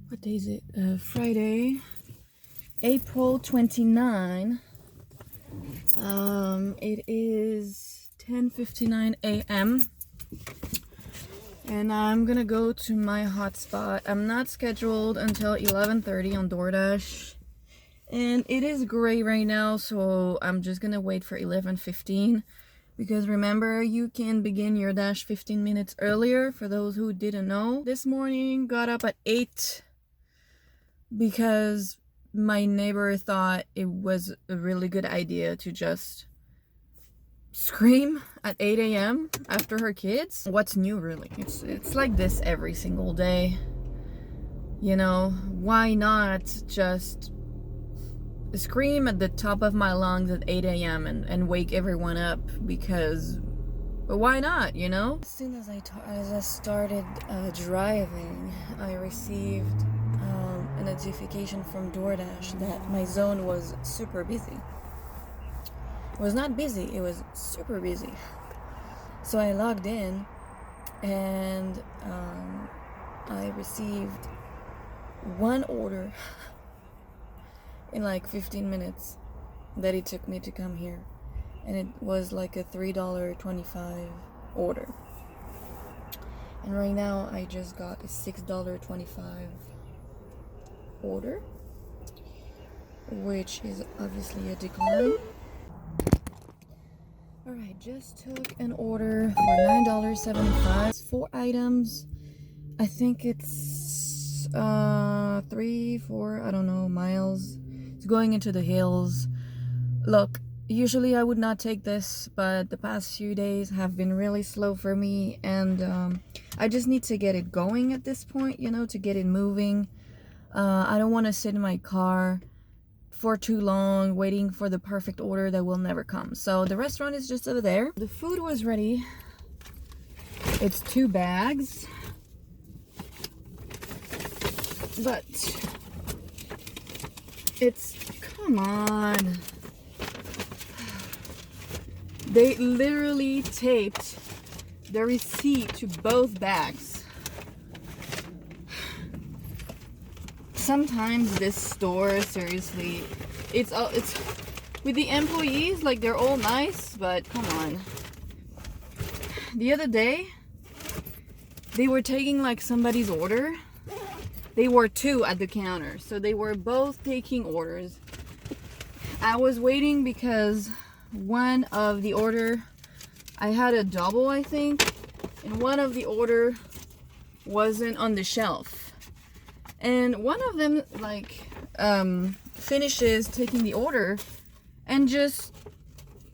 What day is it? Friday, April 29. It is 10:59 a.m. and I'm gonna go to my hotspot. I'm not scheduled until 11:30 on Doordash, and it is gray right now, so I'm just gonna wait for 11:15, because remember, you can begin your dash 15 minutes earlier. For those who didn't know, this morning got up at 8 because my neighbor thought it was a really good idea to just scream at 8 a.m. after her kids. What's new, really? It's like this every single day. You know, why not just scream at the top of my lungs at 8 a.m. and wake everyone up? Because, but why not, you know? As soon as I started driving, I received a notification from Doordash that my zone was super busy. It was not busy, it was super busy. So I logged in, and I received one order in like 15 minutes that it took me to come here, and it was like a $3.25 order. And right now I just got a $6.25 order, which is obviously a decline. Alright, just took an order for $9.75. It's 4 items. I think it's 3-4, I don't know, miles. It's going into the hills. Look, usually I would not take this, but the past few days have been really slow for me, and I just need to get it going at this point, you know, to get it moving. I don't want to sit in my car for too long waiting for the perfect order that will never come. So the restaurant is just over there. The food was ready. It's 2 bags, but it's, come on, they literally taped the receipt to both bags. Sometimes this store, seriously, it's with the employees, like, they're all nice, but come on. The other day, they were taking like somebody's order. They were 2 at the counter, so they were both taking orders. I was waiting because one of the order, I had a double, I think, and one of the order wasn't on the shelf. And one of them, like, finishes taking the order and just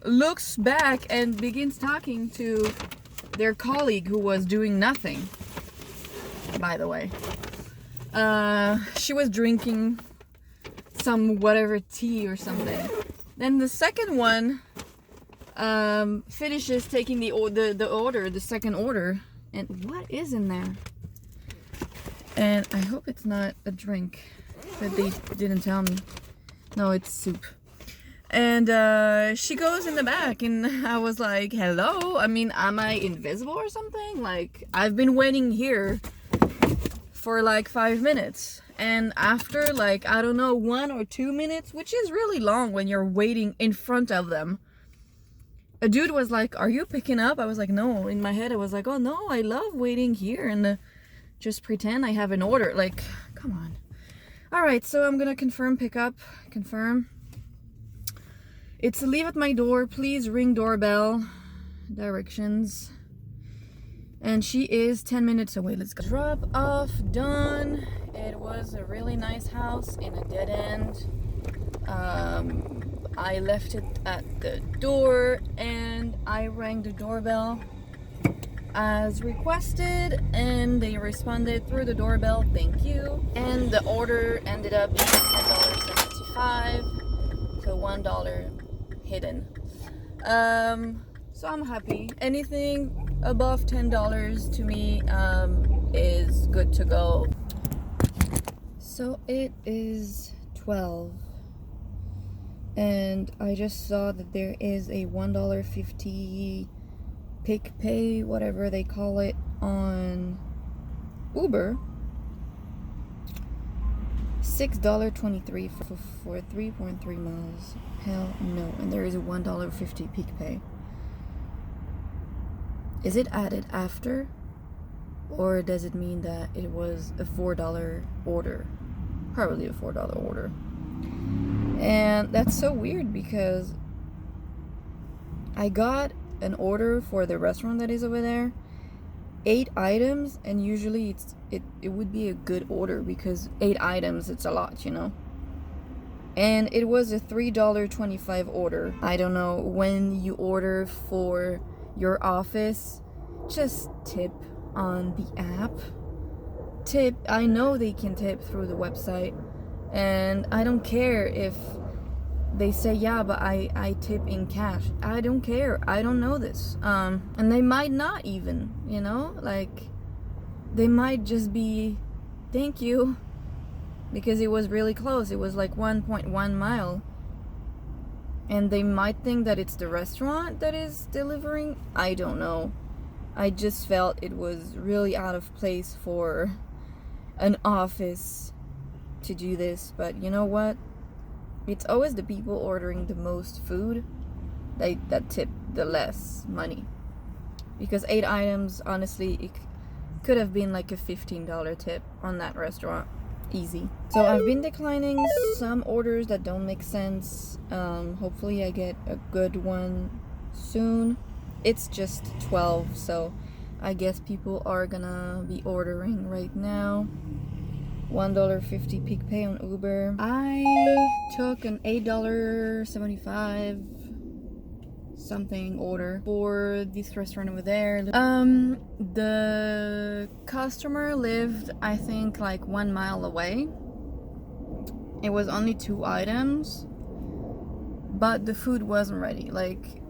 looks back and begins talking to their colleague who was doing nothing, by the way. She was drinking some whatever tea or something. Then the second one finishes taking the second order, and what is in there? And I hope it's not a drink, that they didn't tell me. No, it's soup. And she goes in the back, and I was like, hello? I mean, am I invisible or something? Like, I've been waiting here for like 5 minutes. And after like, I don't know, 1 or 2 minutes, which is really long when you're waiting in front of them, a dude was like, are you picking up? I was like, no. In my head, I was like, oh no, I love waiting here and just pretend I have an order. Like, come on. All right, so I'm gonna confirm pickup. Confirm. It's a leave at my door. Please ring doorbell. Directions. And she is 10 minutes away. Let's go. Drop off done. It was a really nice house in a dead end. I left it at the door, and I rang the doorbell as requested, and they responded through the doorbell, thank you. And the order ended up being $10.75, so $1 hidden. So I'm happy. Anything above $10 to me is good to go. So it is 12, and I just saw that there is a $1.50 pick pay, whatever they call it, on Uber. $6.23 for 3.3 miles. Hell no. And there is a $1.50 peak pay. Is it added after? Or does it mean that it was a $4 order? Probably a $4 order. And that's so weird because I got an order for the restaurant that is over there, 8 items, and usually it would be a good order because 8 items, it's a lot, you know. And it was a $3.25 order. I don't know, when you order for your office, just tip on the app. Tip, I know they can tip through the website, and I don't care if they say, yeah, but I tip in cash. I don't care. I don't know this. And they might not even, you know, like they might just be thank you because it was really close. It was like 1.1 mile. And they might think that it's the restaurant that is delivering. I don't know. I just felt it was really out of place for an office to do this. But you know what? It's always the people ordering the most food that tip the less money. Because 8 items, honestly, it could have been like a $15 tip on that restaurant. Easy. So I've been declining some orders that don't make sense. Hopefully I get a good one soon. It's just 12, so I guess people are gonna be ordering right now. $1.50 peak pay on Uber. I took an $8.75 something order for this restaurant over there. The customer lived, I think, like 1 mile away. It was only 2 items, but the food wasn't ready. Like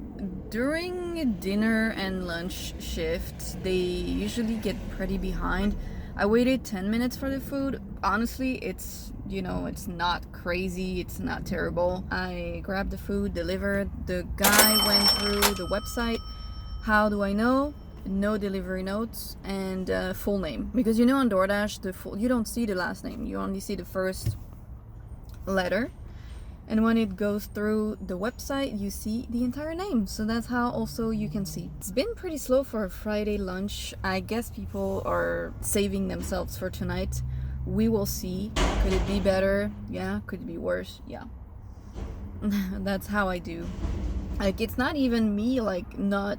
during dinner and lunch shift, they usually get pretty behind. I waited 10 minutes for the food. Honestly, it's, you know, it's not crazy. It's not terrible. I grabbed the food, delivered. The guy went through the website. How do I know? No delivery notes and full name. Because you know on Doordash, you don't see the last name. You only see the first letter. And when it goes through the website, you see the entire name. So that's how also you can see. It's been pretty slow for a Friday lunch. I guess people are saving themselves for tonight. We will see. Could it be better? Yeah. Could it be worse? Yeah. That's how I do. Like, it's not even me, like, not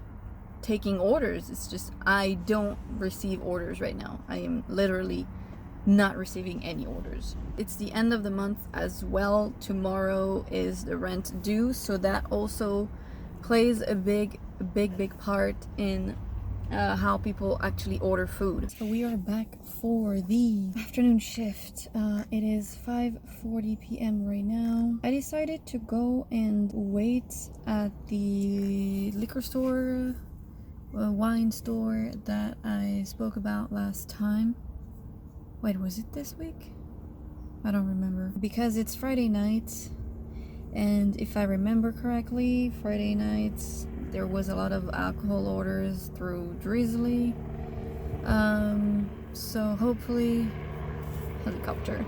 taking orders. It's just I don't receive orders right now. I am literally not receiving any orders. It's the end of the month as well. Tomorrow is the rent due, so that also plays a big part in how people actually order food. So we are back for the afternoon shift. It is 5:40 p.m. right now. I decided to go and wait at the liquor store, wine store that I spoke about last time. Wait, was it this week? I don't remember. Because it's Friday night, and if I remember correctly, Friday nights there was a lot of alcohol orders through Drizzly. So hopefully, helicopter.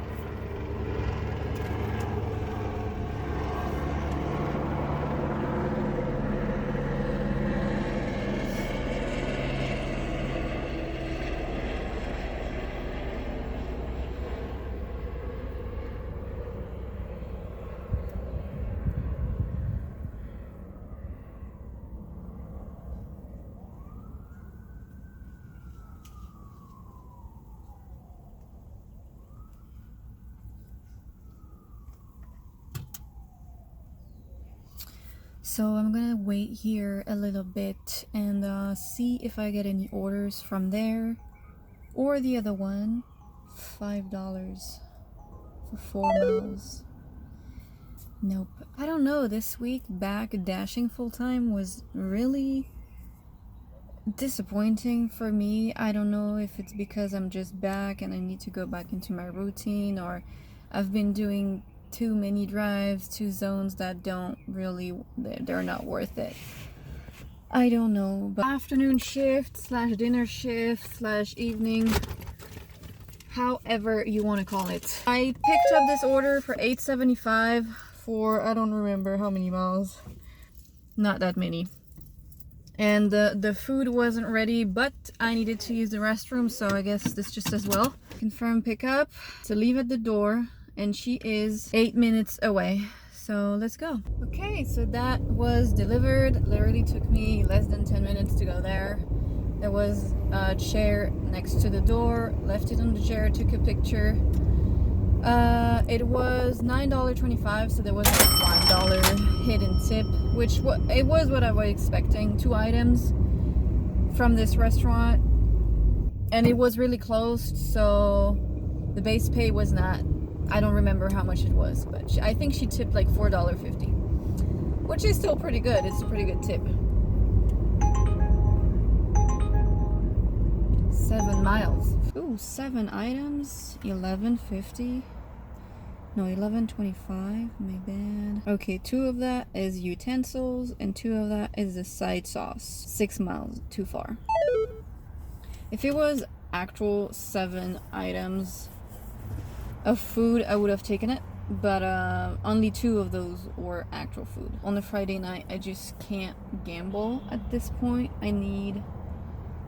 So I'm gonna wait here a little bit and see if I get any orders from there or the other one. $5 for 4 miles. Nope. I don't know, this week back dashing full-time was really disappointing for me. I don't know if it's because I'm just back and I need to go back into my routine, or I've been doing too many drives, 2 zones that don't really, they're not worth it. I don't know, but afternoon shift / dinner shift / evening however you want to call it. I picked up this order for $8.75 for I don't remember how many miles. Not that many. And the food wasn't ready, but I needed to use the restroom, so I guess this just as well. Confirm pickup to leave at the door, and she is 8 minutes away. So let's go. Okay, so that was delivered. Literally took me less than 10 minutes to go there. There was a chair next to the door. Left it on the chair, took a picture. It was $9.25, so there was like $1 hidden tip, which it was what I was expecting. 2 items from this restaurant, and it was really close, so the base pay was not, I don't remember how much it was, but I think she tipped like $4.50, which is still pretty good. It's a pretty good tip. 7 miles. Ooh, 7 items, $11.50. No, $11.25, my bad. Okay, 2 of that is utensils and 2 of that is the side sauce. 6 miles, too far. If it was actual 7 items of food, I would have taken it, but only 2 of those were actual food. On a Friday night, I just can't gamble at this point. I need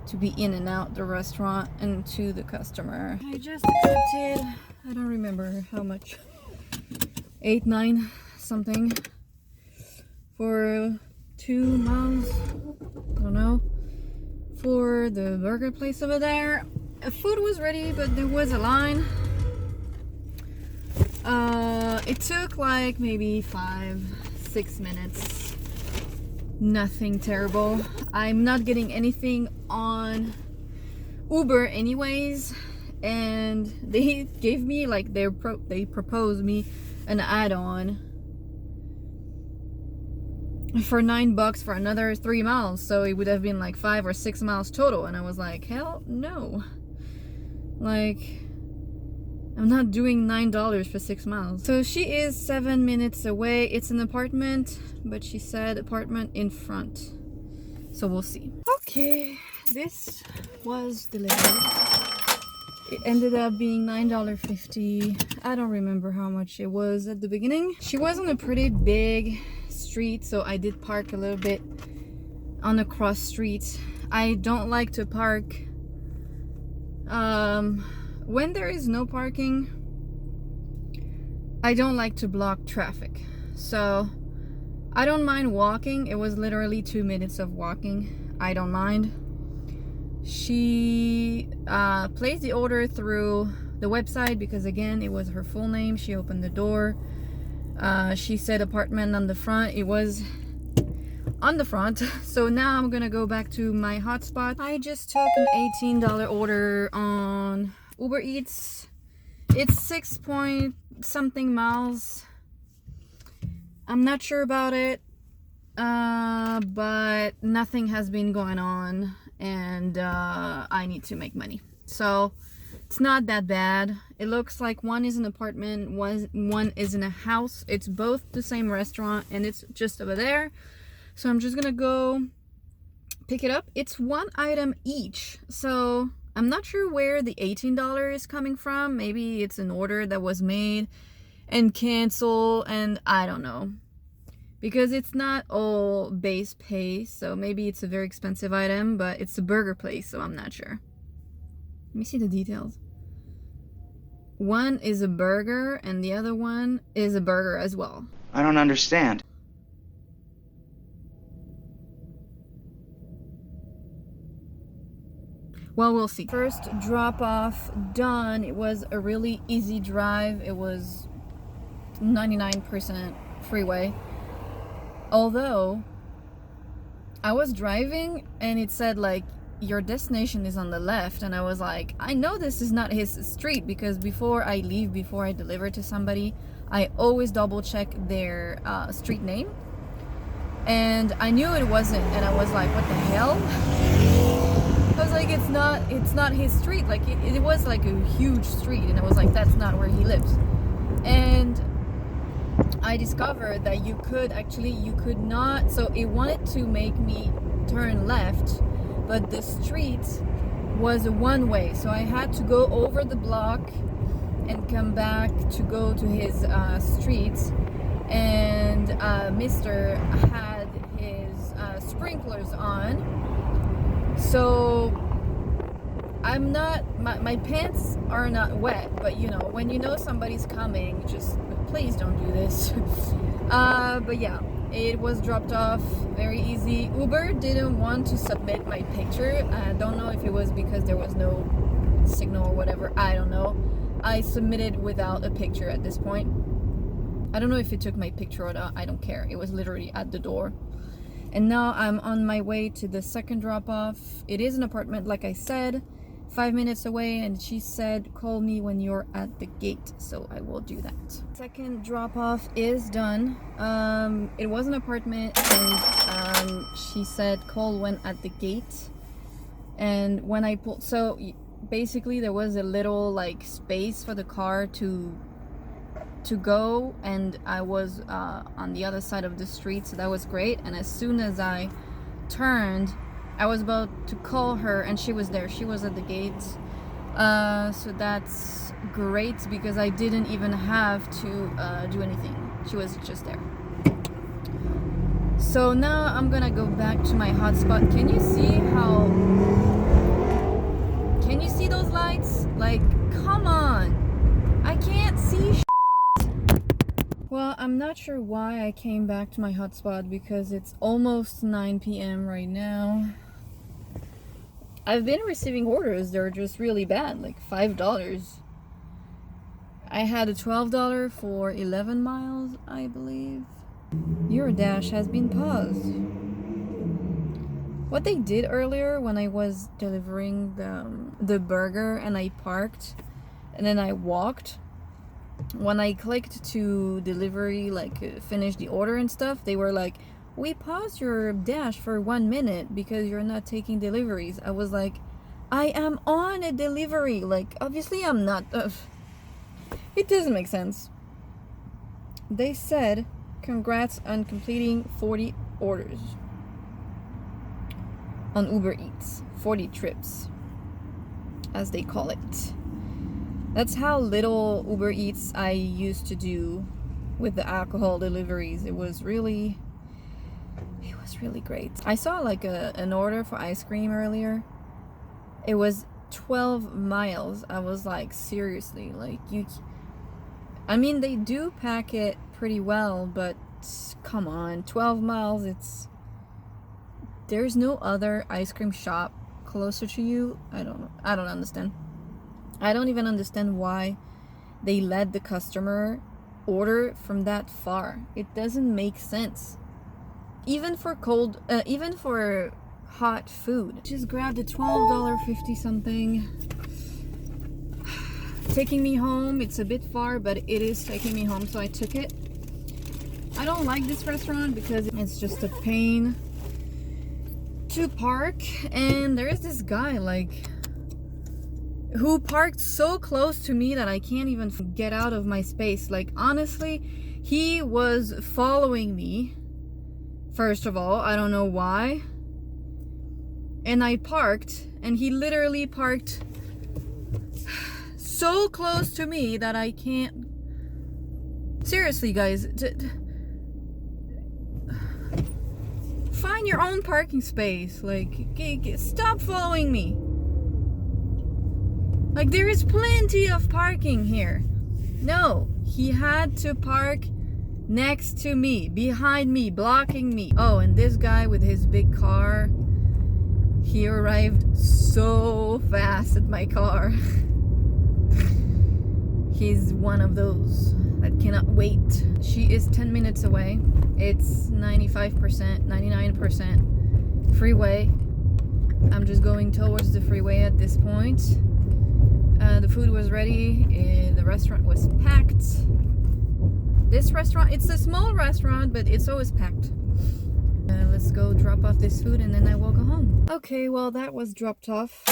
to be in and out the restaurant and to the customer. I just accepted, I don't remember how much, 8, 9 something for 2 miles, I don't know, for the burger place over there. Food was ready, but there was a line. It took like maybe 5-6 minutes. Nothing terrible. I'm not getting anything on Uber anyways, and they gave me like they proposed me an add-on for $9 for another 3 miles, so it would have been like 5 or 6 miles total, and I was like, hell no, like I'm not doing $9 for 6 miles. So she is 7 minutes away. It's an apartment, but she said apartment in front. So we'll see. Okay, this was delivered. It ended up being $9.50. I don't remember how much it was at the beginning. She was on a pretty big street, so I did park a little bit on a cross street. I don't like to park when there is no parking. I don't like to block traffic, so I don't mind walking. It was literally 2 minutes of walking. I don't mind. She placed the order through the website because, again, it was her full name. She opened the door. She said apartment on the front. It was on the front. So now I'm gonna go back to my hotspot. I just took an $18 order on Uber Eats. It's 6 point something miles. I'm not sure about it, but nothing has been going on, and I need to make money, so it's not that bad. It looks like one is an apartment, one is in a house. It's both the same restaurant, and it's just over there. So I'm just gonna go pick it up. It's 1 item each, so I'm not sure where the $18 is coming from. Maybe it's an order that was made and cancel, and I don't know, because it's not all base pay, so maybe it's a very expensive item, but it's a burger place, so I'm not sure. Let me see the details. One is a burger and the other one is a burger as well. I don't understand. Well, we'll see. First drop off done. It was a really easy drive. It was 99% freeway. Although I was driving and it said like your destination is on the left, and I was like, I know this is not his street, because before I leave, before I deliver to somebody, I always double check their street name, and I knew it wasn't, and I was like, what the hell? I was like, it's not his street. Like it was like a huge street, and I was like, that's not where he lives. And I discovered that you could not, so it wanted to make me turn left, but the street was a one way, so I had to go over the block and come back to go to his street. And Mr. had his sprinklers on, so I'm not, my pants are not wet, but you know, when you know somebody's coming, just please don't do this. But yeah, it was dropped off very easy. Uber didn't want to submit my picture. I don't know if it was because there was no signal or whatever, I don't know. I submitted without a picture at this point. I don't know if it took my picture or not, I don't care. It was literally at the door. And now I'm on my way to the second drop-off. It is an apartment, like I said, 5 minutes away, and she said call me when you're at the gate, so I will do that. Second drop-off is done. It was an apartment, and she said call when at the gate. And when I pulled, so basically there was a little like space for the car to go, and I was on the other side of the street, so that was great. And as soon as I turned, I was about to call her, and she was there. She was at the gate, so that's great because I didn't even have to do anything. She was just there. So now I'm gonna go back to my hotspot. Can you see those lights? Like, come on, I can't see. Well, I'm not sure why I came back to my hotspot because it's almost 9 p.m. right now. I've been receiving orders, they're just really bad, like $5. I had a $12 for 11 miles, I believe. Doordash has been paused. What they did earlier when I was delivering the burger and I parked and then I walked, when I clicked to delivery, like finish the order and stuff, they were like, we paused your dash for 1 minute because you're not taking deliveries. I was like, I am on a delivery. Like, obviously I'm not. It doesn't make sense. They said, congrats on completing 40 orders on Uber Eats. 40 trips, as they call it. That's how little Uber Eats I used to do with the alcohol deliveries. It was really great. I saw like an order for ice cream earlier. It was 12 miles. I was like, seriously, like I mean, they do pack it pretty well, but come on, 12 miles, there's no other ice cream shop closer to you. I don't know. I don't understand. I don't even understand why they let the customer order from that far. It doesn't make sense. Even for even for hot food. Just grabbed a $12.50 something. Taking me home. It's a bit far, but it is taking me home, so I took it. I don't like this restaurant because it's just a pain to park, and there is this guy like who parked so close to me that I can't even get out of my space. Like, honestly, he was following me. First of all, I don't know why. And I parked, and he literally parked so close to me that I can't. Seriously, guys, find your own parking space. Like, stop following me. Like, there is plenty of parking here. No, he had to park next to me, behind me, blocking me. Oh, and this guy with his big car, he arrived so fast at my car. He's one of those that cannot wait. She is 10 minutes away. It's 95%, 99% freeway. I'm just going towards the freeway at this point. The food was ready. The restaurant was packed. This restaurant, it's a small restaurant, but it's always packed. Let's go drop off this food and then I will go home. Okay, well, that was dropped off.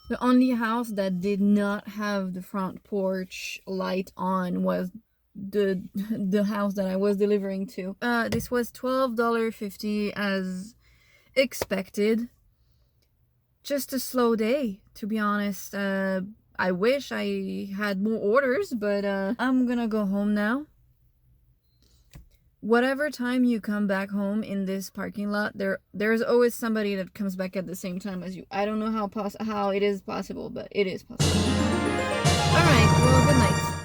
The only house that did not have the front porch light on was the house that I was delivering to. This was $12.50 as expected. just a slow day, to be honest. I wish I had more orders, but I'm gonna go home now. Whatever time you come back home in this parking lot, there's always somebody that comes back at the same time as you. I don't know how it is possible, but it is possible. All right, well, good night.